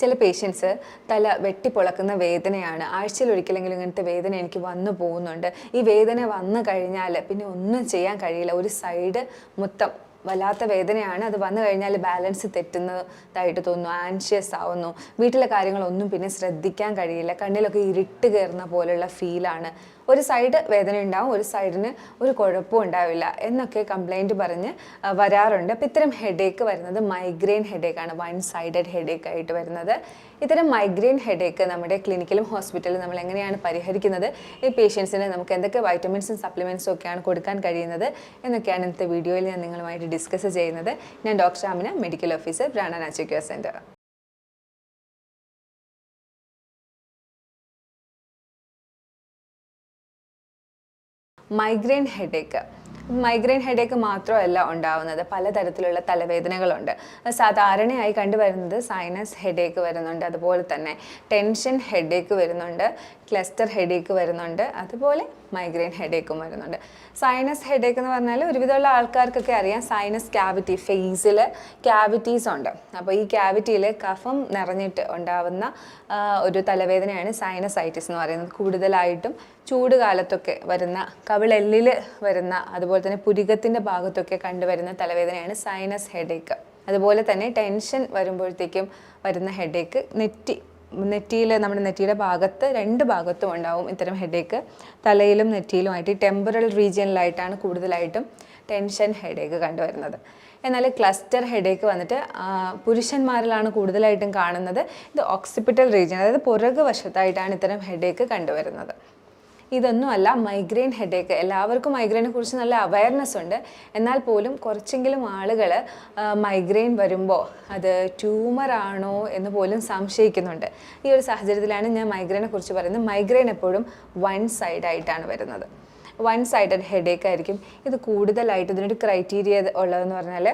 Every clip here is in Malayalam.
ചില പേഷ്യൻസ് തല വെട്ടിപ്പൊളക്കുന്ന വേദനയാണ്, ആഴ്ചയിൽ ഒരിക്കലെങ്കിലും ഇങ്ങനത്തെ വേദന എനിക്ക് വന്നു പോകുന്നുണ്ട്. ഈ വേദന വന്നു കഴിഞ്ഞാൽ പിന്നെ ഒന്നും ചെയ്യാൻ കഴിയില്ല, ഒരു സൈഡ് മൊത്തം വല്ലാത്ത വേദനയാണ്, അത് വന്നു കഴിഞ്ഞാൽ ബാലൻസ് തെറ്റുന്നതായിട്ട് തോന്നുന്നു, ആൻഷ്യസ് ആവുന്നു, വീട്ടിലെ കാര്യങ്ങളൊന്നും പിന്നെ ശ്രദ്ധിക്കാൻ കഴിയില്ല, കണ്ണിലൊക്കെ ഇരുട്ട് കയറുന്ന പോലുള്ള ഫീലാണ്, ഒരു സൈഡ് വേദന ഉണ്ടാവും, ഒരു സൈഡിന് ഒരു കുഴപ്പവും ഉണ്ടാവില്ല എന്നൊക്കെ കംപ്ലൈൻറ്റ് പറഞ്ഞ് വരാറുണ്ട്. അപ്പോൾ ഇത്തരം ഹെഡേക്ക് വരുന്നത് മൈഗ്രെയിൻ ഹെഡേക്കാണ്, വൺ സൈഡഡ് ഹെഡേക്ക് ആയിട്ട് വരുന്നത്. ഇത്തരം മൈഗ്രെയിൻ ഹെഡേക്ക് നമ്മുടെ ക്ലിനിക്കിലും ഹോസ്പിറ്റലിലും നമ്മൾ എങ്ങനെയാണ് പരിഹരിക്കുന്നത്, ഈ പേഷ്യൻസിന് നമുക്ക് എന്തൊക്കെ വൈറ്റമിൻസും സപ്ലിമെൻറ്റ്സും ഒക്കെയാണ് കൊടുക്കാൻ കഴിയുന്നത് എന്നൊക്കെയാണ് ഇന്നത്തെ വീഡിയോയിൽ ഞാൻ നിങ്ങളുമായിട്ട് ഡിസ്കസ് ചെയ്യുന്നത്. ഞാൻ doctor Amina, medical officer, Prana natural care centre. Migraine headache മാത്രമല്ല ഉണ്ടാവുന്നത്, പലതരത്തിലുള്ള തലവേദനകളുണ്ട്. സാധാരണയായി കണ്ടുവരുന്നത് സൈനസ് ഹെഡേക്ക് വരുന്നുണ്ട്, അതുപോലെ തന്നെ ടെൻഷൻ ഹെഡേക്ക് വരുന്നുണ്ട്, ക്ലസ്റ്റർ ഹെഡേക്ക് വരുന്നുണ്ട്, അതുപോലെ മൈഗ്രെയിൻ ഹെഡേക്കും വരുന്നുണ്ട്. സൈനസ് ഹെഡേക്ക് എന്ന് പറഞ്ഞാൽ ഒരുവിധമുള്ള ആൾക്കാർക്കൊക്കെ അറിയാം, സൈനസ് ക്യാവിറ്റി, ഫേസിൽ ക്യാവിറ്റീസ് ഉണ്ട്. അപ്പോൾ ഈ ക്യാവിറ്റിയിൽ കഫം നിറഞ്ഞിട്ട് ഉണ്ടാവുന്ന ഒരു തലവേദനയാണ് സൈനസൈറ്റിസ് എന്ന് പറയുന്നത്. കൂടുതലായിട്ടും ചൂട് കാലത്തൊക്കെ വരുന്ന, കവിളെല്ലിൽ വരുന്ന, അതുപോലെ തന്നെ പുരികത്തിൻ്റെ ഭാഗത്തൊക്കെ കണ്ടുവരുന്ന തലവേദനയാണ് സൈനസ് ഹെഡേക്ക്. അതുപോലെ തന്നെ ടെൻഷൻ വരുമ്പോഴത്തേക്കും വരുന്ന ഹെഡേക്ക്, നെറ്റിയിൽ, നമ്മുടെ നെറ്റിയുടെ ഭാഗത്ത്, രണ്ട് ഭാഗത്തും ഉണ്ടാവും ഇത്തരം ഹെഡേക്ക്. തലയിലും നെറ്റിയിലുമായിട്ട് ടെമ്പറൽ റീജിയനിലായിട്ടാണ് കൂടുതലായിട്ടും ടെൻഷൻ ഹെഡേക്ക് കണ്ടുവരുന്നത്. എന്നാൽ ക്ലസ്റ്റർ ഹെഡേക്ക് വന്നിട്ട് പുരുഷന്മാരിലാണ് കൂടുതലായിട്ടും കാണുന്നത്. ഇത് ഓക്സിപിറ്റൽ റീജിയൻ, അതായത് പുറകു വശത്തായിട്ടാണ് ഇത്തരം ഹെഡേക്ക് കണ്ടുവരുന്നത്. ഇതൊന്നുമല്ല മൈഗ്രെയിൻ ഹെഡേക്ക്. എല്ലാവർക്കും മൈഗ്രെയിനെ കുറിച്ച് നല്ല അവയർനെസ് ഉണ്ട്, എന്നാൽ പോലും കുറച്ചെങ്കിലും ആളുകൾ മൈഗ്രെയിൻ വരുമ്പോൾ അത് ട്യൂമറാണോ എന്ന് പോലും സംശയിക്കുന്നുണ്ട്. ഈ ഒരു സാഹചര്യത്തിലാണ് ഞാൻ മൈഗ്രെയിനെ കുറിച്ച് പറയുന്നത്. മൈഗ്രെയിൻ എപ്പോഴും വൺ സൈഡായിട്ടാണ് വരുന്നത്, വൺ സൈഡഡ് ഹെഡേക്ക് ആയിരിക്കും. ഇത് കൂടുതലായിട്ട് ഇതിനൊരു ക്രൈറ്റീരിയ ഉള്ളതെന്ന് പറഞ്ഞാൽ,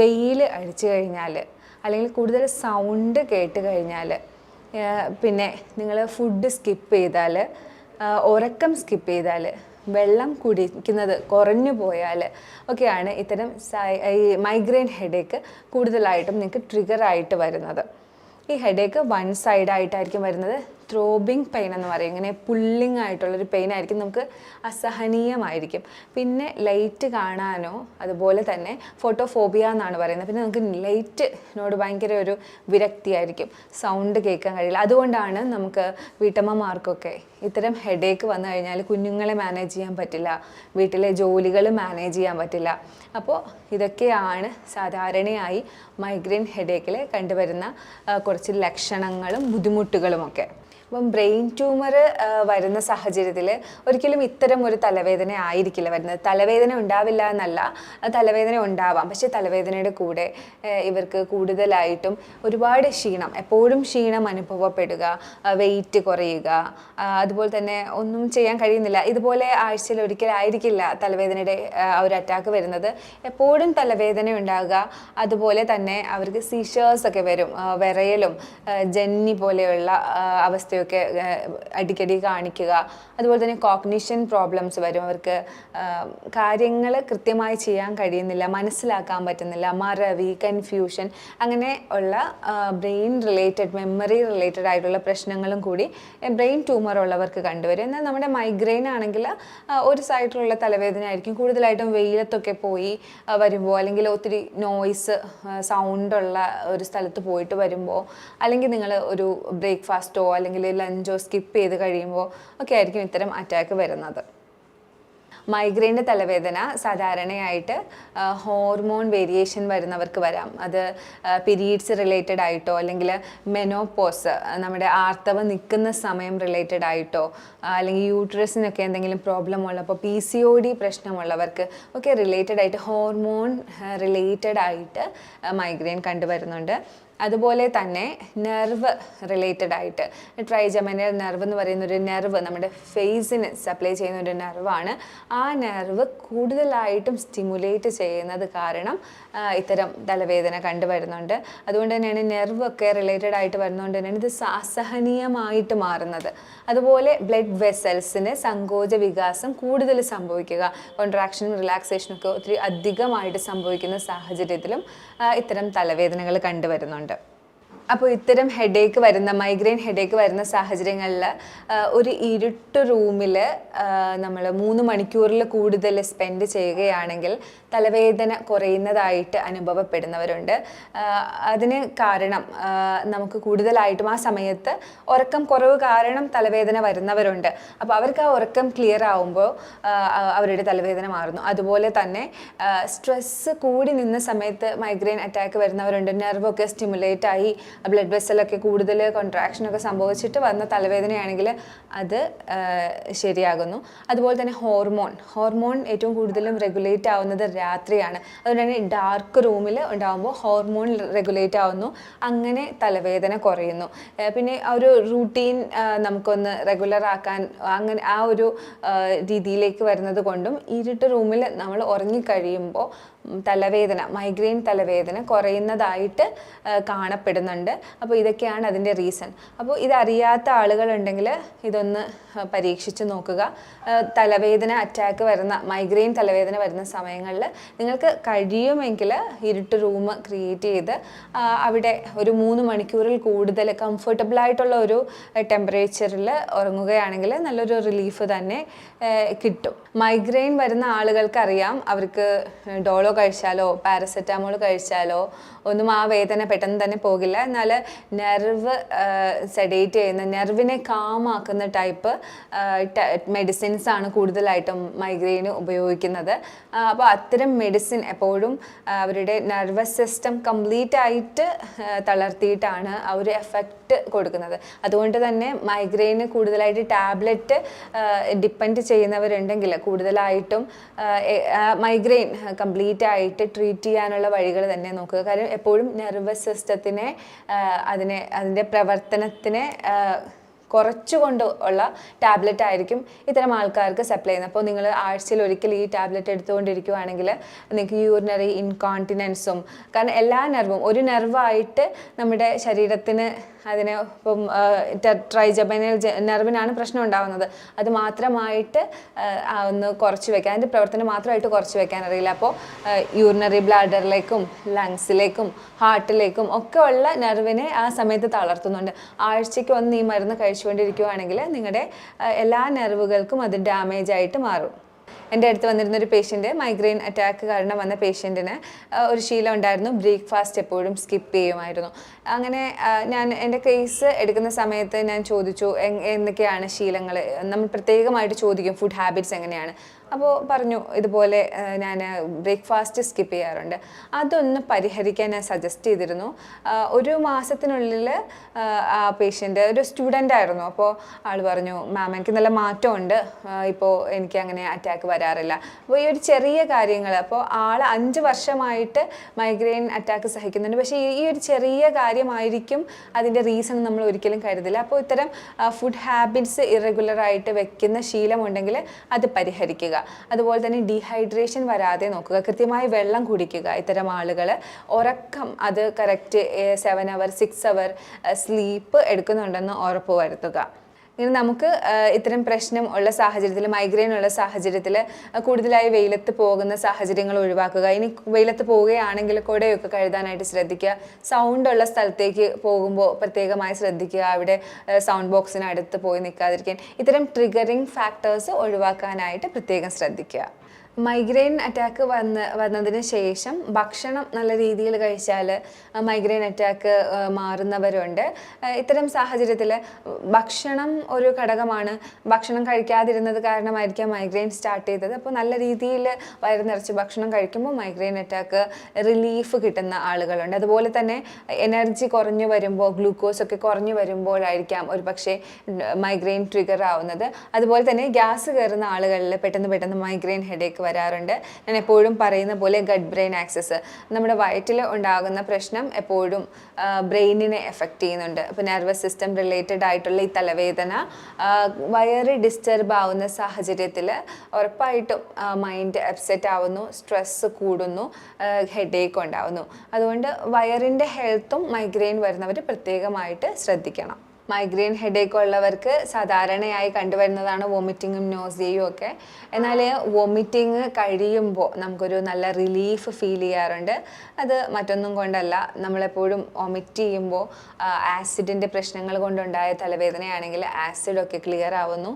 വെയിൽ അടിച്ചു കഴിഞ്ഞാൽ, അല്ലെങ്കിൽ കൂടുതൽ സൗണ്ട് കേട്ട് കഴിഞ്ഞാൽ, പിന്നെ നിങ്ങൾ ഫുഡ് സ്കിപ്പ് ചെയ്താൽ, ഉറക്കം സ്കിപ്പ് ചെയ്താൽ, വെള്ളം കുടിക്കുന്നത് കുറഞ്ഞു പോയാൽ ഒക്കെയാണ് ഇത്തരം ഈ മൈഗ്രെയിൻ ഹെഡേക്ക് കൂടുതലായിട്ടും നിങ്ങൾക്ക് ട്രിഗറായിട്ട് വരുന്നത്. ഈ ഹെഡേക്ക് വൺ സൈഡായിട്ടായിരിക്കും വരുന്നത്. ത്രോബിങ് പെയിൻ എന്ന് പറയും, ഇങ്ങനെ പുള്ളിങ് ആയിട്ടുള്ളൊരു പെയിൻ ആയിരിക്കും, നമുക്ക് അസഹനീയമായിരിക്കും. പിന്നെ ലൈറ്റ് കാണാനോ, അതുപോലെ തന്നെ ഫോട്ടോഫോബിയ എന്നാണ് പറയുന്നത്. പിന്നെ നമുക്ക് ലൈറ്റിനോട് ഭയങ്കര ഒരു വിരക്തിയായിരിക്കും, സൗണ്ട് കേൾക്കാൻ കഴിയില്ല. അതുകൊണ്ടാണ് നമുക്ക് വീട്ടമ്മമാർക്കൊക്കെ ഇത്തരം ഹെഡേക്ക് വന്നു കഴിഞ്ഞാൽ കുഞ്ഞുങ്ങളെ മാനേജ് ചെയ്യാൻ പറ്റില്ല, വീട്ടിലെ ജോലികൾ മാനേജ് ചെയ്യാൻ പറ്റില്ല. അപ്പോൾ ഇതൊക്കെയാണ് സാധാരണയായി മൈഗ്രെയിൻ ഹെഡേക്കിൽ കണ്ടുവരുന്ന കുറച്ച് ലക്ഷണങ്ങളും ബുദ്ധിമുട്ടുകളുമൊക്കെ. അപ്പം ബ്രെയിൻ ട്യൂമർ വരുന്ന സാഹചര്യത്തിൽ ഒരിക്കലും ഇത്തരം ഒരു തലവേദന ആയിരിക്കില്ല വരുന്നത്. തലവേദന ഉണ്ടാവില്ല എന്നല്ല, തലവേദന ഉണ്ടാവാം, പക്ഷേ തലവേദനയുടെ കൂടെ ഇവർക്ക് കൂടുതലായിട്ടും ഒരുപാട് ക്ഷീണം, എപ്പോഴും ക്ഷീണം അനുഭവപ്പെടുക, വെയിറ്റ് കുറയുക, അതുപോലെ തന്നെ ഒന്നും ചെയ്യാൻ കഴിയുന്നില്ല. ഇതുപോലെ ആഴ്ചയിൽ ഒരിക്കലായിരിക്കില്ല തലവേദനയുടെ ഒരു അറ്റാക്ക് വരുന്നത്, എപ്പോഴും തലവേദന ഉണ്ടാകുക. അതുപോലെ തന്നെ അവർക്ക് സീഷേഴ്സ് ഒക്കെ വരും, വിറയലും ജന്നി പോലെയുള്ള അവസ്ഥ ഒക്കെ അടിക്കടി കാണിക്കുക. അതുപോലെ തന്നെ കോഗ്നിഷൻ പ്രോബ്ലംസ് വരും, അവർക്ക് കാര്യങ്ങൾ കൃത്യമായി ചെയ്യാൻ കഴിയുന്നില്ല, മനസ്സിലാക്കാൻ പറ്റുന്നില്ല, മറവി, കൺഫ്യൂഷൻ, അങ്ങനെ ഉള്ള ബ്രെയിൻ റിലേറ്റഡ്, മെമ്മറി റിലേറ്റഡ് ആയിട്ടുള്ള പ്രശ്നങ്ങളും കൂടി ബ്രെയിൻ ട്യൂമർ ഉള്ളവർക്ക് കണ്ടുവരും. എന്നാൽ നമ്മുടെ മൈഗ്രെയിൻ ആണെങ്കിൽ ഒരു സൈഡിലുള്ള തലവേദന ആയിരിക്കും. കൂടുതലായിട്ടും വെയിലത്തൊക്കെ പോയി വരുമ്പോൾ, അല്ലെങ്കിൽ ഒത്തിരി നോയ്സ്, സൗണ്ടുള്ള ഒരു സ്ഥലത്ത് പോയിട്ട് വരുമ്പോൾ, അല്ലെങ്കിൽ നിങ്ങൾ ഒരു ബ്രേക്ക്ഫാസ്റ്റോ അല്ലെങ്കിൽ ലഞ്ചോ സ്കിപ്പ് ചെയ്ത് കഴിയുമ്പോൾ ഒക്കെ ആയിരിക്കും ഇത്തരം അറ്റാക്ക് വരുന്നത്. മൈഗ്രെയിൻ്റെ തലവേദന സാധാരണയായിട്ട് ഹോർമോൺ വേരിയേഷൻ വരുന്നവർക്ക് വരാം. അത് പീരീഡ്സ് റിലേറ്റഡ് ആയിട്ടോ, അല്ലെങ്കിൽ മെനോപോസ്, നമ്മുടെ ആർത്തവം നിൽക്കുന്ന സമയം റിലേറ്റഡ് ആയിട്ടോ, അല്ലെങ്കിൽ യൂട്രസിനൊക്കെ എന്തെങ്കിലും പ്രോബ്ലം ഉള്ളപ്പോൾ PCOD പ്രശ്നമുള്ളവർക്ക് ഒക്കെ റിലേറ്റഡ് ആയിട്ട്, ഹോർമോൺ റിലേറ്റഡ് ആയിട്ട് മൈഗ്രെയിൻ കണ്ടുവരുന്നുണ്ട്. അതുപോലെ തന്നെ നെർവ് റിലേറ്റഡ് ആയിട്ട്, ട്രൈജമിനൽ നെർവ് എന്ന് പറയുന്ന ഒരു നെർവ് നമ്മുടെ ഫേസിന് സപ്ലൈ ചെയ്യുന്ന ഒരു നെർവാണ്. ആ നെർവ് കൂടുതലായിട്ടും സ്റ്റിമുലേറ്റ് ചെയ്യുന്നത് കാരണം ഇത്തരം തലവേദന കണ്ടുവരുന്നുണ്ട്. അതുകൊണ്ട് തന്നെയാണ് നെർവ് ഒക്കെ റിലേറ്റഡ് ആയിട്ട് വരുന്നതുകൊണ്ട് തന്നെയാണ് ഇത് അസഹനീയമായിട്ട് മാറുന്നത്. അതുപോലെ ബ്ലഡ് വെസൽസിന് സങ്കോച വികാസം കൂടുതൽ സംഭവിക്കുക, കോൺട്രാക്ഷനും റിലാക്സേഷനും ഒക്കെ ഒത്തിരി അധികമായിട്ട് സംഭവിക്കുന്ന സാഹചര്യത്തിലും ഇത്തരം തലവേദനകൾ കണ്ടുവരുന്നുണ്ട്. അപ്പോൾ ഇത്തരം ഹെഡേക്ക് വരുന്ന മൈഗ്രെയിൻ ഹെഡേക്ക് വരുന്ന സാഹചര്യങ്ങളിൽ ഒരു ഇരുട്ട് റൂമിൽ നമ്മൾ 3 മണിക്കൂറിൽ കൂടുതൽ സ്പെൻഡ് ചെയ്യുകയാണെങ്കിൽ തലവേദന കുറയുന്നതായിട്ട് അനുഭവപ്പെടുന്നവരുണ്ട്. അതിന് കാരണം നമുക്ക് കൂടുതലായിട്ടും ആ സമയത്ത് ഉറക്കം കുറവ് കാരണം തലവേദന വരുന്നവരുണ്ട്. അപ്പോൾ അവർക്ക് ആ ഉറക്കം ക്ലിയർ ആവുമ്പോൾ അവരുടെ തലവേദന മാറുന്നു. അതുപോലെ തന്നെ സ്ട്രെസ്സ് കൂടി നിന്ന സമയത്ത് മൈഗ്രെയിൻ അറ്റാക്ക് വരുന്നവരുണ്ട്. നെർവൊക്കെ സ്റ്റിമുലേറ്റ് ആയി ബ്ലഡ് വെസലൊക്കെ കൂടുതൽ കോൺട്രാക്ഷനൊക്കെ സംഭവിച്ചിട്ട് വന്ന തലവേദനയാണെങ്കിൽ അത് ശരിയാകുന്നു. അതുപോലെ തന്നെ ഹോർമോൺ ഏറ്റവും കൂടുതലും റെഗുലേറ്റ് ആവുന്നത് രാത്രിയാണ്. അതുകൊണ്ട് തന്നെ ഡാർക്ക് റൂമിൽ ഉണ്ടാകുമ്പോൾ ഹോർമോൺ റെഗുലേറ്റ് ആവുന്നു, അങ്ങനെ തലവേദന കുറയുന്നു. പിന്നെ ഒരു റൂട്ടീൻ നമുക്കൊന്ന് റെഗുലർ ആക്കാൻ അങ്ങനെ ആ ഒരു രീതിയിലേക്ക് വരുന്നത് കൊണ്ടും ഇരുട്ട് റൂമിൽ നമ്മൾ ഉറങ്ങിക്കഴിയുമ്പോൾ മൈഗ്രെയിൻ തലവേദന കുറയുന്നതായിട്ട് കാണപ്പെടുന്നുണ്ട്. അപ്പോൾ ഇതൊക്കെയാണ് അതിൻ്റെ റീസൺ. അപ്പോൾ ഇതറിയാത്ത ആളുകളുണ്ടെങ്കിൽ ഇതൊന്ന് പരീക്ഷിച്ച് നോക്കുക. മൈഗ്രെയിൻ തലവേദന വരുന്ന സമയങ്ങളിൽ നിങ്ങൾക്ക് കഴിയുമെങ്കിൽ ഇരുട്ട് റൂം ക്രിയേറ്റ് ചെയ്ത് അവിടെ ഒരു 3 മണിക്കൂറിൽ കൂടുതൽ കംഫർട്ടബിൾ ആയിട്ടുള്ള ഒരു ടെമ്പറേച്ചറിൽ ഉറങ്ങുകയാണെങ്കിൽ നല്ലൊരു റിലീഫ് തന്നെ കിട്ടും. മൈഗ്രെയിൻ വരുന്ന ആളുകൾക്കറിയാം, അവർക്ക് ഡോളോ കഴിച്ചാലോ പാരസെറ്റാമോൾ കഴിച്ചാലോ ഒന്നും ആ വേദന പെട്ടെന്ന് തന്നെ പോകില്ല. എന്നാൽ നെർവ് സെഡേറ്റ് ചെയ്യുന്ന, നെർവിനെ കാമാക്കുന്ന ടൈപ്പ് മെഡിസിൻസ് ആണ് കൂടുതലായിട്ടും മൈഗ്രെയിന് ഉപയോഗിക്കുന്നത്. അപ്പോൾ അത്തരം മെഡിസിൻ എപ്പോഴും അവരുടെ നെർവസ് സിസ്റ്റം കംപ്ലീറ്റ് ആയിട്ട് തളർത്തിയിട്ടാണ് ആ ഒരു എഫക്റ്റ് കൊടുക്കുന്നത്. അതുകൊണ്ട് തന്നെ മൈഗ്രെയിന് കൂടുതലായിട്ട് ടാബ്ലറ്റ് ഡിപ്പെൻഡ് ചെയ്യുന്നവരുണ്ടെങ്കിൽ കൂടുതലായിട്ടും മൈഗ്രെയിൻ കംപ്ലീറ്റ് ആയിട്ട് ട്രീറ്റ് ചെയ്യാനുള്ള വഴികൾ തന്നെ നോക്കുക. കാര്യം എപ്പോഴും നെർവസ് സിസ്റ്റത്തിനെ അതിൻ്റെ പ്രവർത്തനത്തിനെ കുറച്ചുകൊണ്ട് ഉള്ള ടാബ്ലറ്റ് ആയിരിക്കും ഇത്തരം ആൾക്കാർക്ക് സപ്ലൈ ചെയ്യുന്നത്. അപ്പോൾ നിങ്ങൾ ആഴ്ചയിൽ ഒരിക്കൽ ഈ ടാബ്ലറ്റ് എടുത്തുകൊണ്ടിരിക്കുകയാണെങ്കിൽ നിങ്ങൾക്ക് യൂറിനറി ഇൻകോണ്ടിനൻസും, കാരണം എല്ലാ നെർവും ഒരു നെർവായിട്ട് നമ്മുടെ ശരീരത്തിന് ഇപ്പം ട്രൈജബൈനൽ നെർവിനാണ് പ്രശ്നം ഉണ്ടാകുന്നത്. അത് മാത്രമായിട്ട് ഒന്ന് കുറച്ച് വയ്ക്കാൻ, അതിൻ്റെ പ്രവർത്തനം മാത്രമായിട്ട് കുറച്ച് വയ്ക്കാൻ അറിയില്ല. അപ്പോൾ യൂറിനറി ബ്ലാഡറിലേക്കും ലങ്സിലേക്കും ഹാർട്ടിലേക്കും ഒക്കെ ഉള്ള നെർവിനെ ആ സമയത്ത് തളർത്തുന്നുണ്ട്. ആഴ്ചയ്ക്ക് ഒന്ന് ഈ മരുന്ന് കഴിച്ചുകൊണ്ടിരിക്കുകയാണെങ്കിൽ നിങ്ങളുടെ എല്ലാ നെർവുകൾക്കും അത് ഡാമേജ് ആയിട്ട് മാറും. എൻ്റെ അടുത്ത് വന്നിരുന്നൊരു പേഷ്യൻറ്റ്, മൈഗ്രെയിൻ അറ്റാക്ക് കാരണം വന്ന പേഷ്യൻറ്റിന് ഒരു ശീലം ഉണ്ടായിരുന്നു, ബ്രേക്ക്ഫാസ്റ്റ് എപ്പോഴും സ്കിപ്പ് ചെയ്യുമായിരുന്നു. അങ്ങനെ ഞാൻ എൻ്റെ കേസ് എടുക്കുന്ന സമയത്ത് ഞാൻ ചോദിച്ചു എന്തൊക്കെയാണ് ശീലങ്ങൾ, നമ്മൾ പ്രത്യേകമായിട്ട് ചോദിക്കും ഫുഡ് ഹാബിറ്റ്സ് എങ്ങനെയാണ്. അപ്പോൾ പറഞ്ഞു ഇതുപോലെ ഞാൻ ബ്രേക്ക്ഫാസ്റ്റ് സ്കിപ്പ് ചെയ്യാറുണ്ട്. അതൊന്ന് പരിഹരിക്കാൻ ഞാൻ സജസ്റ്റ് ചെയ്തിരുന്നു. 1 മാസത്തിനുള്ളിൽ ആ പേഷ്യൻ്റ് ഒരു സ്റ്റുഡൻ്റ് ആയിരുന്നു. അപ്പോൾ ആൾ പറഞ്ഞു, മാം എനിക്ക് നല്ല മാറ്റമുണ്ട്, ഇപ്പോൾ എനിക്ക് അങ്ങനെ അറ്റാക്ക് വരാറില്ല. അപ്പോൾ ഈ ഒരു ചെറിയ കാര്യങ്ങൾ, അപ്പോൾ ആൾ 5 വർഷമായിട്ട് മൈഗ്രെയിൻ അറ്റാക്ക് സഹിക്കുന്നുണ്ട്. പക്ഷേ ഈ ഒരു ചെറിയ കാര്യമായിരിക്കും അതിൻ്റെ റീസൺ നമ്മൾ ഒരിക്കലും കരുതില്ല. അപ്പോൾ ഇത്തരം ഫുഡ് ഹാബിറ്റ്സ് ഇറഗുലറായിട്ട് വെക്കുന്ന ശീലമുണ്ടെങ്കിൽ അത് പരിഹരിക്കുക. അതുപോലെ തന്നെ ഡീഹൈഡ്രേഷൻ വരാതെ നോക്കുക, കൃത്യമായി വെള്ളം കുടിക്കുക. ഇത്തരം ആളുകൾ ഉറക്കം അത് കറക്റ്റ് 7 അവർ 6 അവർ സ്ലീപ്പ് എടുക്കുന്നുണ്ടെന്ന് ഉറപ്പ് വരുത്തുക. ഇങ്ങനെ നമുക്ക് ഇത്തരം പ്രശ്നം ഉള്ള സാഹചര്യത്തിൽ, മൈഗ്രെയിൻ ഉള്ള സാഹചര്യത്തിൽ കൂടുതലായി വെയിലത്ത് പോകുന്ന സാഹചര്യങ്ങൾ ഒഴിവാക്കുക. ഇനി വെയിലത്ത് പോവുകയാണെങ്കിൽ കുടയൊക്കെ കഴുകാനായിട്ട് ശ്രദ്ധിക്കുക. സൗണ്ട് ഉള്ള സ്ഥലത്തേക്ക് പോകുമ്പോൾ പ്രത്യേകമായി ശ്രദ്ധിക്കുക, അവിടെ സൗണ്ട് ബോക്സിനടുത്ത് പോയി നിൽക്കാതിരിക്കാൻ. ഇത്തരം ട്രിഗറിങ് ഫാക്ടേഴ്സ് ഒഴിവാക്കാനായിട്ട് പ്രത്യേകം ശ്രദ്ധിക്കുക. മൈഗ്രെയിൻ അറ്റാക്ക് വന്നതിന് ശേഷം ഭക്ഷണം നല്ല രീതിയിൽ കഴിച്ചാൽ മൈഗ്രെയിൻ അറ്റാക്ക് മാറുന്നവരുണ്ട്. ഇത്തരം സാഹചര്യത്തിൽ ഭക്ഷണം ഒരു ഘടകമാണ്. ഭക്ഷണം കഴിക്കാതിരുന്നത് കാരണമായിരിക്കാം മൈഗ്രെയിൻ സ്റ്റാർട്ട് ചെയ്തത്. അപ്പോൾ നല്ല രീതിയിൽ വയറ് നിറച്ച് ഭക്ഷണം കഴിക്കുമ്പോൾ മൈഗ്രെയിൻ അറ്റാക്ക് റിലീഫ് കിട്ടുന്ന ആളുകളുണ്ട്. അതുപോലെ തന്നെ എനർജി കുറഞ്ഞു വരുമ്പോൾ, ഗ്ലൂക്കോസ് ഒക്കെ കുറഞ്ഞു വരുമ്പോഴായിരിക്കാം ഒരു പക്ഷേ മൈഗ്രെയിൻ ട്രിഗർ ആവുന്നത്. അതുപോലെ തന്നെ ഗ്യാസ് കയറുന്ന ആളുകളിൽ പെട്ടെന്ന് മൈഗ്രെയിൻ ഹെഡേക്ക് വരാറുണ്ട്. ഞാൻ എപ്പോഴും പറയുന്ന പോലെ ഗട്ട് ബ്രെയിൻ ആക്സസ്, നമ്മുടെ വയറ്റിൽ ഉണ്ടാകുന്ന പ്രശ്നം എപ്പോഴും ബ്രെയിനിനെ എഫക്റ്റ് ചെയ്യുന്നുണ്ട്. അപ്പോൾ നെർവസ് സിസ്റ്റം റിലേറ്റഡ് ആയിട്ടുള്ള ഈ തലവേദന വയറ് ഡിസ്റ്റർബ് ആവുന്ന സാഹചര്യത്തിൽ ഉറപ്പായിട്ടും മൈൻഡ് അപ്സെറ്റ് ആവുന്നു, സ്ട്രെസ്സ് കൂടുന്നു, ഹെഡേക്ക് ഉണ്ടാവുന്നു. അതുകൊണ്ട് വയറിൻ്റെ ഹെൽത്തും മൈഗ്രെയിൻ വരുന്നവർ പ്രത്യേകമായിട്ട് ശ്രദ്ധിക്കണം. മൈഗ്രെയിൻ ഹെഡേക്ക് ഉള്ളവർക്ക് സാധാരണയായി കണ്ടുവരുന്നതാണ് വോമിറ്റിങ്ങും നോസിയയും ഒക്കെ. എന്നാൽ വോമിറ്റിങ് കഴിയുമ്പോൾ നമുക്കൊരു നല്ല റിലീഫ് ഫീൽ ചെയ്യാറുണ്ട്. അത് മറ്റൊന്നും കൊണ്ടല്ല, നമ്മളെപ്പോഴും വോമിറ്റ് ചെയ്യുമ്പോൾ ആസിഡിൻ്റെ പ്രശ്നങ്ങൾ കൊണ്ടുണ്ടായ തലവേദനയാണെങ്കിൽ ആസിഡൊക്കെ ക്ലിയർ ആവുന്നു.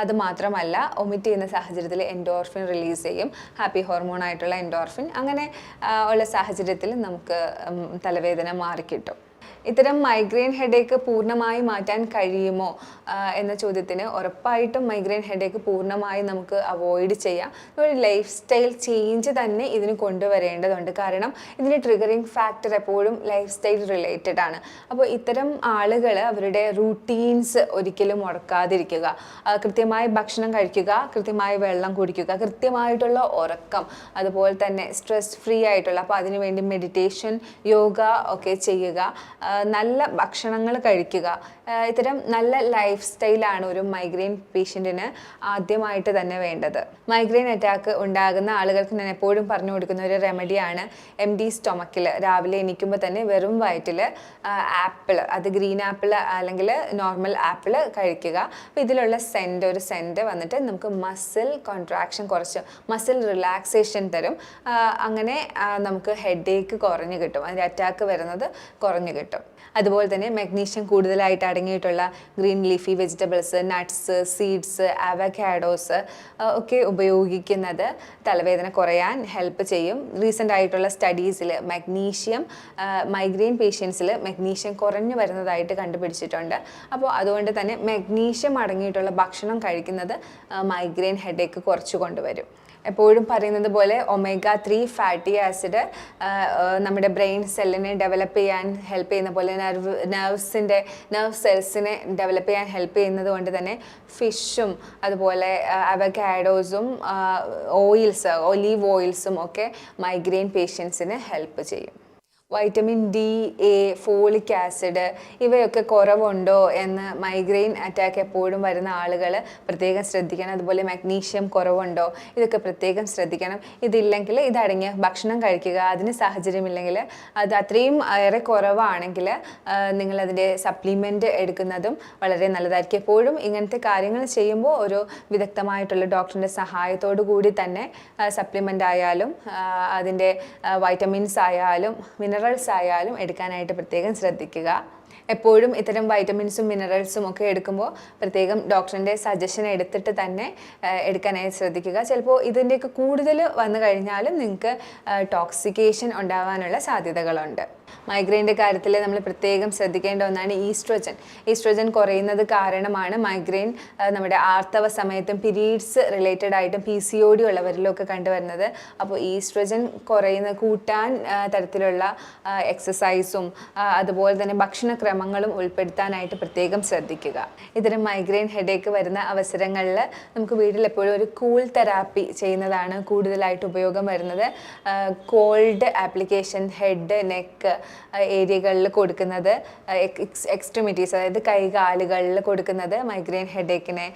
അത് മാത്രമല്ല, വോമിറ്റ് ചെയ്യുന്ന സാഹചര്യത്തിൽ എൻഡോർഫിൻ റിലീസ് ചെയ്യും, ഹാപ്പി ഹോർമോൺ ആയിട്ടുള്ള എൻഡോർഫിൻ. അങ്ങനെ ഉള്ള സാഹചര്യത്തിൽ നമുക്ക് തലവേദന മാറിക്കിട്ടും. ഇത്തരം മൈഗ്രെയിൻ ഹെഡേക്ക് പൂർണ്ണമായി മാറ്റാൻ കഴിയുമോ എന്ന ചോദ്യത്തിന് ഉറപ്പായിട്ടും മൈഗ്രെയിൻ ഹെഡേക്ക് പൂർണ്ണമായി നമുക്ക് അവോയ്ഡ് ചെയ്യാം. ഒരു ലൈഫ് സ്റ്റൈൽ ചേഞ്ച് തന്നെ ഇതിന് കൊണ്ടുവരേണ്ടതുണ്ട്. കാരണം ഇതിന് ട്രിഗറിങ് ഫാക്ടർ എപ്പോഴും ലൈഫ് സ്റ്റൈൽ റിലേറ്റഡ് ആണ്. അപ്പോൾ ഇത്തരം ആളുകൾ അവരുടെ റൂട്ടീൻസ് ഒരിക്കലും മുടക്കാതിരിക്കുക, കൃത്യമായി ഭക്ഷണം കഴിക്കുക, കൃത്യമായി വെള്ളം കുടിക്കുക, കൃത്യമായിട്ടുള്ള ഉറക്കം, അതുപോലെ തന്നെ സ്ട്രെസ് ഫ്രീ ആയിട്ടുള്ള, അപ്പോൾ അതിനുവേണ്ടി മെഡിറ്റേഷൻ, യോഗ ഒക്കെ ചെയ്യുക, നല്ല ഭക്ഷണങ്ങൾ കഴിക്കുക. ഇത്തരം നല്ല ലൈഫ് സ്റ്റൈലാണ് ഒരു മൈഗ്രെയിൻ പേഷ്യൻറ്റിന് ആദ്യമായിട്ട് തന്നെ വേണ്ടത്. മൈഗ്രെയിൻ അറ്റാക്ക് ഉണ്ടാകുന്ന ആളുകൾക്ക് ഞാൻ എപ്പോഴും പറഞ്ഞു കൊടുക്കുന്ന ഒരു റെമഡിയാണ് എംപ്റ്റി സ്റ്റൊമക്കിൽ രാവിലെ എണീക്കുമ്പോൾ തന്നെ വെറും വയറ്റിൽ ആപ്പിൾ, അത് ഗ്രീൻ ആപ്പിൾ അല്ലെങ്കിൽ നോർമൽ ആപ്പിൾ കഴിക്കുക. അപ്പോൾ ഇതിലുള്ള ഒരു സെൻറ്റ് വന്നിട്ട് നമുക്ക് മസിൽ കോൺട്രാക്ഷൻ കുറച്ച് മസിൽ റിലാക്സേഷൻ തരും. അങ്ങനെ നമുക്ക് ഹെഡേക്ക് കുറഞ്ഞു കിട്ടും, അതിൻ്റെ അറ്റാക്ക് വരുന്നത് കുറഞ്ഞു കിട്ടും. അതുപോലെ തന്നെ മഗ്നീഷ്യം കൂടുതലായിട്ട് അടങ്ങിയിട്ടുള്ള green leafy vegetables, nuts, seeds, avocados ഒക്കെ ഉപയോഗിക്കുന്നത് തലവേദന കുറയാൻ ഹെൽപ്പ് ചെയ്യും. റീസെൻ്റ് ആയിട്ടുള്ള സ്റ്റഡീസിൽ മൈഗ്രെയിൻ പേഷ്യൻസിൽ മഗ്നീഷ്യം കുറഞ്ഞു വരുന്നതായിട്ട് കണ്ടുപിടിച്ചിട്ടുണ്ട്. അപ്പോൾ അതുകൊണ്ട് തന്നെ മഗ്നീഷ്യം അടങ്ങിയിട്ടുള്ള ഭക്ഷണം കഴിക്കുന്നത് മൈഗ്രെയിൻ ഹെഡേക്ക് കുറച്ച് കൊണ്ടുവരും. എപ്പോഴും പറയുന്നത് പോലെ omega-3 ഫാറ്റി ആസിഡ് നമ്മുടെ ബ്രെയിൻ സെല്ലിനെ ഡെവലപ്പ് ചെയ്യാൻ ഹെൽപ്പ് ചെയ്യുന്ന പോലെ നെർവ് സെൽസിനെ ഡെവലപ്പ് ചെയ്യാൻ ഹെൽപ്പ് ചെയ്യുന്നത് കൊണ്ട് തന്നെ ഫിഷും അതുപോലെ അവക്കാഡോസും ഒലീവ് ഓയിൽസും ഒക്കെ മൈഗ്രെയിൻ പേഷ്യൻസിന് ഹെൽപ്പ് ചെയ്യും. Vitamin D, A, folic acid ഇവയൊക്കെ കുറവുണ്ടോ എന്ന് മൈഗ്രെയിൻ അറ്റാക്ക് എപ്പോഴും വരുന്ന ആളുകൾ പ്രത്യേകം ശ്രദ്ധിക്കണം. അതുപോലെ മഗ്നീഷ്യം കുറവുണ്ടോ, ഇതൊക്കെ പ്രത്യേകം ശ്രദ്ധിക്കണം. ഇതില്ലെങ്കിൽ ഇതടങ്ങിയ ഭക്ഷണം കഴിക്കുക. അതിന് സാഹചര്യമില്ലെങ്കിൽ, അത് അത്രയും ഏറെ കുറവാണെങ്കിൽ നിങ്ങളതിൻ്റെ സപ്ലിമെൻറ്റ് എടുക്കുന്നതും വളരെ നല്ലതായിരിക്കും. എപ്പോഴും ഇങ്ങനത്തെ കാര്യങ്ങൾ ചെയ്യുമ്പോൾ ഒരു വിദഗ്ധമായിട്ടുള്ള ഡോക്ടറിൻ്റെ സഹായത്തോടു കൂടി തന്നെ സപ്ലിമെൻ്റ് ആയാലും അതിൻ്റെ വൈറ്റമിൻസ് ആയാലും മിനറൽസ് ആയാലും എടുക്കാനായിട്ട് പ്രത്യേകം ശ്രദ്ധിക്കുക. എപ്പോഴും ഇത്തരം വൈറ്റമിൻസും മിനറൽസും ഒക്കെ എടുക്കുമ്പോൾ പ്രത്യേകം ഡോക്ടറിൻ്റെ സജഷൻ എടുത്തിട്ട് തന്നെ എടുക്കാനായിട്ട് ശ്രദ്ധിക്കുക. ചിലപ്പോൾ ഇതിൻ്റെയൊക്കെ കൂടുതൽ വന്നു കഴിഞ്ഞാലും നിങ്ങൾക്ക് ടോക്സിക്കേഷൻ ഉണ്ടാവാനുള്ള സാധ്യതകളുണ്ട്. മൈഗ്രെയിൻ്റെ കാര്യത്തിൽ നമ്മൾ പ്രത്യേകം ശ്രദ്ധിക്കേണ്ട ഒന്നാണ് ഈസ്ട്രോജൻ കുറയുന്നത് കാരണമാണ് മൈഗ്രെയിൻ നമ്മുടെ ആർത്തവ സമയത്തും പീരീഡ്സ് റിലേറ്റഡ് ആയിട്ടും PCOD ഉള്ളവരിലൊക്കെ കണ്ടുവരുന്നത്. അപ്പോൾ ഈസ്ട്രോജൻ കൂട്ടാൻ തരത്തിലുള്ള എക്സസൈസും അതുപോലെ തന്നെ ഭക്ഷണക്രമങ്ങളും ഉൾപ്പെടുത്താനായിട്ട് പ്രത്യേകം ശ്രദ്ധിക്കുക. ഇത്തരം മൈഗ്രെയിൻ ഹെഡേക്ക് വരുന്ന അവസരങ്ങളിൽ നമുക്ക് വീട്ടിൽ എപ്പോഴും ഒരു കൂൾ തെറാപ്പി ചെയ്യുന്നതാണ് കൂടുതലായിട്ട് ഉപയോഗം വരുന്നത്. കോൾഡ് ആപ്ലിക്കേഷൻ ഹെഡ്, നെക്ക് ഏരിയകളിൽ കൊടുക്കുന്നത്, എക്സ്ട്രിമിറ്റീസ് അതായത് കൈകാലുകളിൽ കൊടുക്കുന്നത് മൈഗ്രെയിൻ ഹെഡേക്കിനെ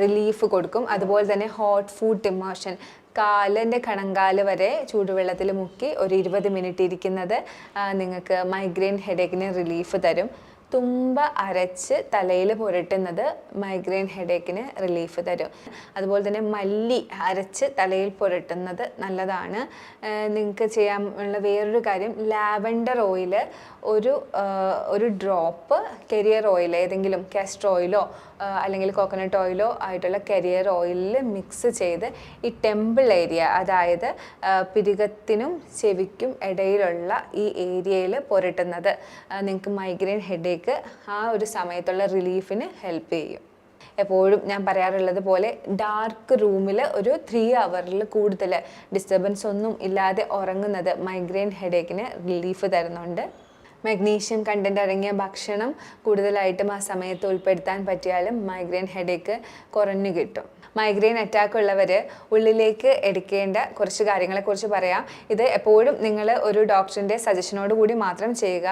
റിലീഫ് കൊടുക്കും. അതുപോലെ തന്നെ ഹോട്ട് ഫുഡ് ഇമോഷൻ, കാലിൻ്റെ കണങ്കാല് വരെ ചൂടുവെള്ളത്തിൽ മുക്കി ഒരു 20 മിനിറ്റ് ഇരിക്കുന്നത് നിങ്ങൾക്ക് മൈഗ്രെയിൻ ഹെഡേക്കിന് റിലീഫ് തരും. തുമ്പ അരച്ച് തലയിൽ പുരട്ടുന്നത് മൈഗ്രെയിൻ ഹെഡേക്കിന് റിലീഫ് തരും. അതുപോലെ തന്നെ മല്ലി അരച്ച് തലയിൽ പുരട്ടുന്നത് നല്ലതാണ്. നിങ്ങൾക്ക് ചെയ്യാനുള്ള വേറൊരു കാര്യം, ലാവൻഡർ ഓയിൽ ഒരു ഡ്രോപ്പ് കരിയർ ഓയിൽ, ഏതെങ്കിലും കാസ്റ്റർ ഓയിലോ അല്ലെങ്കിൽ കോക്കനട്ട് ഓയിലോ ആയിട്ടുള്ള കരിയർ ഓയിലിൽ മിക്സ് ചെയ്ത് ഈ ടെമ്പിൾ ഏരിയ, അതായത് പിരികത്തിനും ചെവിക്കും ഇടയിലുള്ള ഈ ഏരിയയിൽ പുരട്ടുന്നത് നിങ്ങൾക്ക് മൈഗ്രെയിൻ ഹെഡേക്ക് ആ ഒരു സമയത്തുള്ള റിലീഫിന് ഹെൽപ്പ് ചെയ്യും. എപ്പോഴും ഞാൻ പറയാറുള്ളത് പോലെ ഡാർക്ക് റൂമിൽ ഒരു 3 hours കൂടുതൽ ഡിസ്റ്റർബൻസ് ഒന്നും ഇല്ലാതെ ഉറങ്ങുന്നത് മൈഗ്രെയിൻ ഹെഡേക്കിന് റിലീഫ് തരുന്നുണ്ട്. മഗ്നീഷ്യം കണ്ടന്റ് അടങ്ങിയ ഭക്ഷണം കൂടുതലായിട്ടും ആ സമയത്ത് ഉൾപ്പെടുത്താൻ പറ്റിയാലും മൈഗ്രെയിൻ ഹെഡേക്ക് കുറഞ്ഞു കിട്ടും. മൈഗ്രെയിൻ അറ്റാക്ക് ഉള്ളവർ ഉള്ളിലേക്ക് എടുക്കേണ്ട കുറച്ച് കാര്യങ്ങളെക്കുറിച്ച് പറയാം. ഇത് എപ്പോഴും നിങ്ങൾ ഒരു ഡോക്ടറിൻ്റെ സജഷനോട് കൂടി മാത്രം ചെയ്യുക.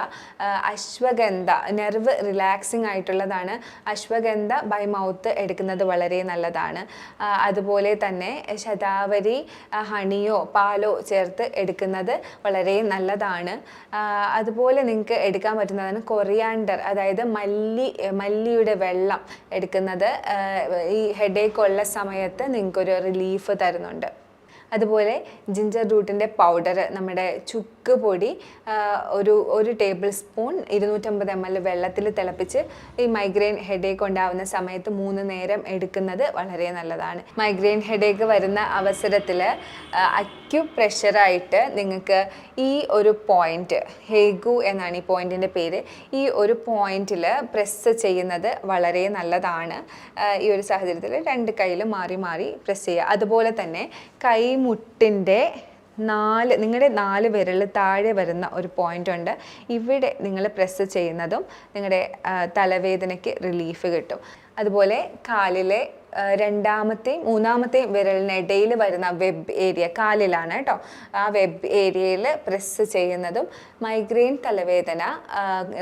അശ്വഗന്ധ നെർവ് റിലാക്സിങ് ആയിട്ടുള്ളതാണ്. അശ്വഗന്ധ ബൈ മൗത്ത് എടുക്കുന്നത് വളരെ നല്ലതാണ്. അതുപോലെ തന്നെ ശതാവരി ഹണിയോ പാലോ ചേർത്ത് എടുക്കുന്നത് വളരെ നല്ലതാണ്. അതുപോലെ നിങ്ങൾക്ക് നിങ്ങൾക്ക് എടുക്കാൻ പറ്റുന്നതാണ് കൊറിയാണ്ടർ, അതായത് മല്ലിയുടെ വെള്ളം എടുക്കുന്നത് ഈ ഹെഡേക്ക് ഉള്ള സമയത്ത് നിങ്ങൾക്കൊരു റിലീഫ് തരുന്നുണ്ട്. അതുപോലെ ജിഞ്ചർ റൂട്ടിൻ്റെ പൗഡർ, നമ്മുടെ ചുക്ക് പൊടി ഒരു ടേബിൾ സ്പൂൺ 250 ml വെള്ളത്തിൽ തിളപ്പിച്ച് ഈ മൈഗ്രെയിൻ ഹെഡേക്ക് ഉണ്ടാവുന്ന സമയത്ത് 3 നേരം എടുക്കുന്നത് വളരെ നല്ലതാണ്. മൈഗ്രെയിൻ ഹെഡേക്ക് വരുന്ന അവസരത്തിൽ അക്യുപ്രഷറായിട്ട് നിങ്ങൾക്ക് ഈ ഒരു പോയിന്റ്, ഹേഗു എന്നാണ് ഈ പോയിന്റിൻ്റെ പേര്, ഈ ഒരു പോയിന്റിൽ പ്രസ് ചെയ്യുന്നത് വളരെ നല്ലതാണ്. ഈ ഒരു സാഹചര്യത്തിൽ 2 കൈയിലും മാറി മാറി പ്രസ് ചെയ്യുക. അതുപോലെ തന്നെ കൈമുട്ടിൻ്റെ നിങ്ങളുടെ 4 വിരൽ താഴെ വരുന്ന ഒരു പോയിന്റ് ഉണ്ട്, ഇവിടെ നിങ്ങൾ പ്രസ് ചെയ്യുന്നതും നിങ്ങളുടെ തലവേദനയ്ക്ക് റിലീഫ് കിട്ടും. അതുപോലെ കാലിലെ 2ാമത്തെയും 3ാമത്തെയും വിരലിനിടയിൽ വരുന്ന വെബ് ഏരിയ, കാലിലാണ് കേട്ടോ, ആ വെബ് ഏരിയയിൽ പ്രസ് ചെയ്യുന്നതും മൈഗ്രെയിൻ തലവേദന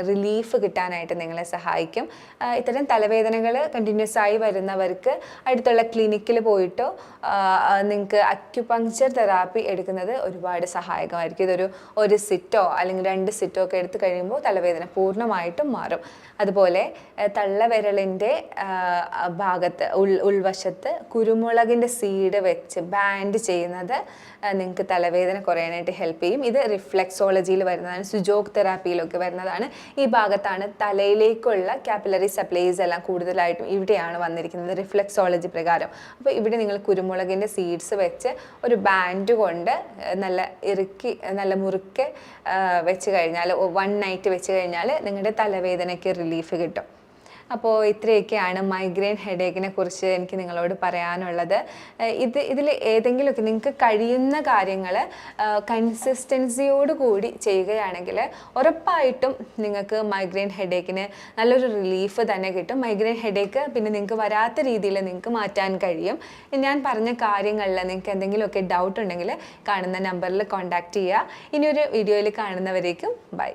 റിലീഫ് കിട്ടാനായിട്ട് നിങ്ങളെ സഹായിക്കും. ഇത്തരം തലവേദനകൾ കണ്ടിന്യൂസ് ആയി വരുന്നവർക്ക് അടുത്തുള്ള ക്ലിനിക്കിൽ പോയിട്ടോ നിങ്ങൾക്ക് അക്യുപങ്ക്ചർ തെറാപ്പി എടുക്കുന്നത് ഒരുപാട് സഹായകമായിരിക്കും. ഒരു സിറ്റോ അല്ലെങ്കിൽ 2 സിറ്റോ ഒക്കെ എടുത്തു കഴിയുമ്പോൾ തലവേദന പൂർണ്ണമായിട്ടും മാറും. അതുപോലെ തള്ളവിരലിൻ്റെ ഭാഗത്ത് ഉൾവശത്ത് കുരുമുളകിൻ്റെ സീഡ് വെച്ച് ബാൻഡ് ചെയ്യുന്നത് നിങ്ങൾക്ക് തലവേദന കുറയാനായിട്ട് ഹെൽപ്പ് ചെയ്യും. ഇത് റിഫ്ലെക്സോളജിയിൽ വരുന്നതാണ്, സുജോഗ് തെറാപ്പിയിലൊക്കെ വരുന്നതാണ്. ഈ ഭാഗത്താണ് തലയിലേക്കുള്ള കാപ്പിലറി സപ്ലൈസ് എല്ലാം കൂടുതലായിട്ടും ഇവിടെയാണ് വന്നിരിക്കുന്നത് റിഫ്ലെക്സോളജി പ്രകാരം. അപ്പോൾ ഇവിടെ നിങ്ങൾ കുരുമുളകിൻ്റെ സീഡ്സ് വെച്ച് ഒരു ബാൻഡ് കൊണ്ട് നല്ല ഇറുക്കി നല്ല മുറുക്കെ വെച്ച് കഴിഞ്ഞാൽ 1 നൈറ്റ് വെച്ച് കഴിഞ്ഞാൽ നിങ്ങളുടെ തലവേദനയ്ക്ക് റിലീഫ് കിട്ടും. അപ്പോൾ ഇത്രയൊക്കെയാണ് മൈഗ്രെയിൻ ഹെഡേക്കിനെ കുറിച്ച് എനിക്ക് നിങ്ങളോട് പറയാനുള്ളത്. ഇതിൽ ഏതെങ്കിലുമൊക്കെ നിങ്ങൾക്ക് കഴിയുന്ന കാര്യങ്ങൾ കൺസിസ്റ്റൻസിയോട് കൂടി ചെയ്യുകയാണെങ്കിൽ ഉറപ്പായിട്ടും നിങ്ങൾക്ക് മൈഗ്രെയിൻ ഹെഡേക്കിന് നല്ലൊരു റിലീഫ് തന്നെ കിട്ടും. മൈഗ്രെയിൻ ഹെഡേക്ക് പിന്നെ നിങ്ങൾക്ക് വരാത്ത രീതിയിൽ നിങ്ങൾക്ക് മാറ്റാൻ കഴിയും. ഞാൻ പറഞ്ഞ കാര്യങ്ങളിൽ നിങ്ങൾക്ക് എന്തെങ്കിലുമൊക്കെ ഡൗട്ട് ഉണ്ടെങ്കിൽ കാണുന്ന നമ്പറിൽ കോൺടാക്റ്റ് ചെയ്യുക. ഇനിയൊരു വീഡിയോയിൽ കാണുന്നവരേക്കും ബൈ.